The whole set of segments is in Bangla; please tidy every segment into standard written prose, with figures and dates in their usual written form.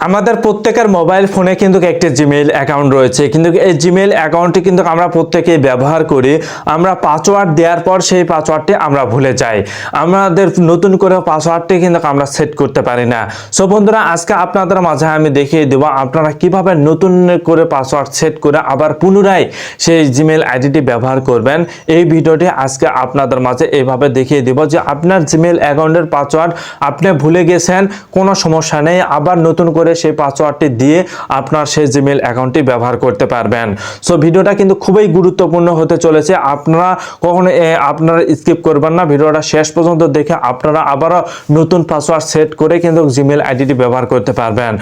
আমাদের প্রত্যেকের মোবাইল ফোনে কিন্তু একটি জিমেইল অ্যাকাউন্ট রয়েছে, কিন্তু এই জিমেইল অ্যাকাউন্টটি কিন্তু আমরা প্রত্যেকেই ব্যবহার করি। আমরা পাসওয়ার্ড দেওয়ার পর সেই পাসওয়ার্ডটি আমরা ভুলে যাই, আমাদের নতুন করে পাসওয়ার্ডটি কিন্তু আমরা সেট করতে পারি না। সো বন্ধুরা, আজকে আপনাদের মাঝে আমি দেখিয়ে দেব আপনারা কিভাবে নতুন করে পাসওয়ার্ড সেট করে আবার পুনরায় সেই জিমেইল আইডিটি ব্যবহার করবেন। এই ভিডিওটি আজকে আপনাদের মাঝে এইভাবে দেখিয়ে দেব যে আপনার জিমেইল অ্যাকাউন্টের পাসওয়ার্ড আপনি ভুলে গেছেন, কোনো সমস্যা নেই, আবার নতুন করে সেই পাসওয়ার্ডটি দিয়ে আপনার সেই জিমেইল অ্যাকাউন্টটি ব্যবহার করতে পারবেন। সো ভিডিওটা কিন্তু খুবই গুরুত্বপূর্ণ হতে চলেছে, আপনারা কখনো আপনারা স্কিপ করবেন না, ভিডিওটা শেষ পর্যন্ত দেখে আপনারা আবারও নতুন পাসওয়ার্ড সেট করে কিন্তু জিমেইল আইডিটি ব্যবহার করতে পারবেন।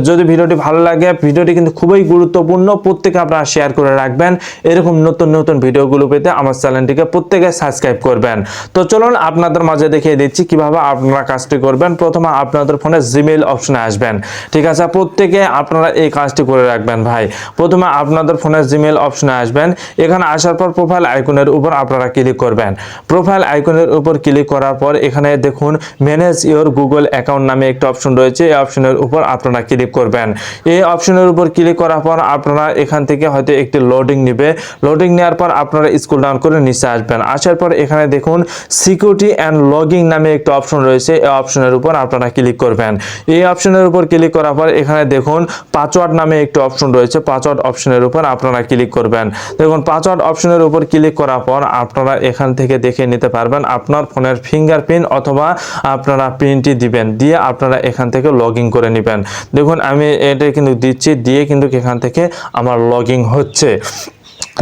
যদি ভিডিওটি ভালো লাগে, ভিডিওটি কিন্তু খুবই গুরুত্বপূর্ণ, প্রত্যেকে আপনারা শেয়ার করে রাখবেন। এরকম নতুন নতুন ভিডিওগুলো পেতে আমার চ্যানেলটিকে প্রত্যেকে সাবস্ক্রাইব করবেন। তো চলুন আপনাদের মাঝে দেখিয়ে দিচ্ছি কিভাবে আপনারা কাজটি করবেন। প্রথমে আপনাদের ফোনে জিমেইল অপশনে আসবেন, ঠিক আছে? প্রত্যেকে আপনারা এই কাজটি করে রাখবেন ভাই। প্রথমে আপনাদের ফোনের জিমেইল অপশনে আসবেন, এখানে আসার পর প্রোফাইল আইকনের উপর আপনারা ক্লিক করবেন। প্রোফাইল আইকনের উপর ক্লিক করার পর এখানে দেখুন ম্যানেজ ইওর গুগল অ্যাকাউন্ট নামে একটা অপশন রয়েছে, এই অপশনের উপর আপনারা ক্লিক করবেন। এই অপশনের উপর ক্লিক করার পর আপনারা এখান থেকে হয়তো একটি লোডিং নেবে, লোডিং নেওয়ার পর আপনারা স্ক্রল ডাউন করে নিচে আসবেন। আসার পর এখানে দেখুন সিকিউরিটি অ্যান্ড লগিং নামে একটা অপশন রয়েছে, এই অপশনের উপর আপনারা ক্লিক করবেন। এই অপশনের উপর ক্লিক করার পর এখানে দেখুন পাসওয়ার্ড নামে একটা অপশন রয়েছে, পাসওয়ার্ড অপশনের উপর আপনারা ক্লিক করবেন। দেখুন পাসওয়ার্ড অপশনের উপর ক্লিক করার পর আপনারা এখান থেকে দেখে নিতে পারবেন আপনার ফোনের ফিঙ্গারপ্রিন্ট অথবা আপনারা প্রিন্টটি দিবেন, দিয়ে আপনারা এখান থেকে লগইন করে নেবেন। দেখুন আমি এটা কিন্তু দিচ্ছি, দিয়ে কিন্তু এখান থেকে আমার লগইন হচ্ছে।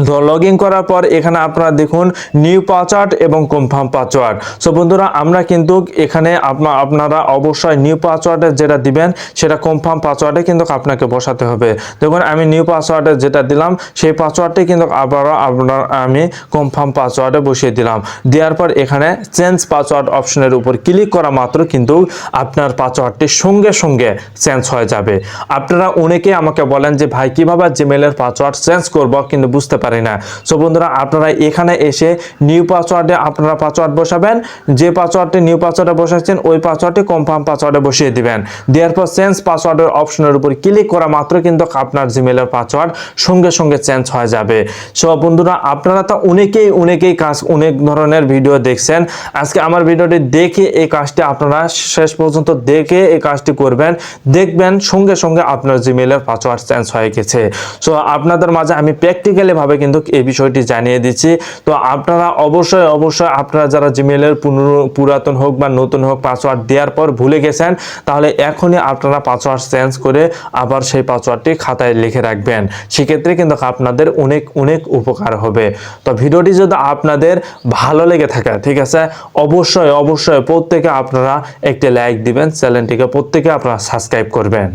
তো লগইন করার পর এখানে আপনারা দেখুন নিউ পাসওয়ার্ড এবং কনফার্ম পাসওয়ার্ড। সো বন্ধুরা, আমরা কিন্তু এখানে আপনারা অবশ্যই নিউ পাসওয়ার্ডে যেটা দিবেন সেটা কনফার্ম পাসওয়ার্ডে কিন্তু আপনাকে বসাতে হবে। দেখুন আমি নিউ পাসওয়ার্ডে যেটা দিলাম সেই পাসওয়ার্ডটি কিন্তু আবারও আমি কনফার্ম পাসওয়ার্ডে বসিয়ে দিলাম। দেওয়ার পর এখানে চেঞ্জ পাসওয়ার্ড অপশনের উপর ক্লিক করা মাত্র কিন্তু আপনার পাসওয়ার্ডটি সঙ্গে সঙ্গে চেঞ্জ হয়ে যাবে। আপনারা অনেকেই আমাকে বলেন যে ভাই কিভাবে জিমেইলের পাসওয়ার্ড চেঞ্জ করব, কিন্তু বুঝতে পারি না। সো বন্ধুরা, আপনারা এখানে এসে নিউ পাসওয়ার্ডে আপনারা পাসওয়ার্ড বসাবেন, যে পাসওয়ার্ডটি নিউ পাসওয়ার্ডে বসাচ্ছেন ওই পাসওয়ার্ডটি কনফার্ম পাসওয়ার্ডে বসিয়ে দিবেন। দেওয়ার পর চেঞ্জ পাসওয়ার্ডের অপশনের উপর ক্লিক করা মাত্র কিন্তু আপনার জিমেইলের পাসওয়ার্ড সঙ্গে সঙ্গে চেঞ্জ হয়ে যাবে। সো বন্ধুরা, আপনারা তো অনেকেই কাজ অনেক ধরনের ভিডিও দেখছেন, আজকে আমার ভিডিওটি দেখে এই কাজটি আপনারা শেষ পর্যন্ত দেখে এই কাজটি করবেন, দেখবেন সঙ্গে সঙ্গে আপনার জিমেইলের পাসওয়ার্ড চেঞ্জ হয়ে গেছে। সো আপনাদের মাঝে আমি প্র্যাকটিক্যালি ভাবে কিন্তু এই বিষয়টি জানিয়ে দিচ্ছি। তো আপনারা অবশ্যই আপনারা যারা জিমেইলের পুরাতন হোক বা নতুন হোক পাসওয়ার্ড দেওয়ার পর ভুলে গেছেন, তাহলে এখনই আপনারা পাসওয়ার্ড চেঞ্জ করে আবার সেই পাসওয়ার্ডটি খাতায় লিখে রাখবেন, সেক্ষেত্রে কিন্তু আপনাদের অনেক উপকার হবে। তো ভিডিওটি যদি আপনাদের ভালো লেগে থাকে, ঠিক আছে, অবশ্যই প্রত্যেকে আপনারা একটি লাইক দিবেন, চ্যানেলটিকে প্রত্যেকে আপনারা সাবস্ক্রাইব করবেন।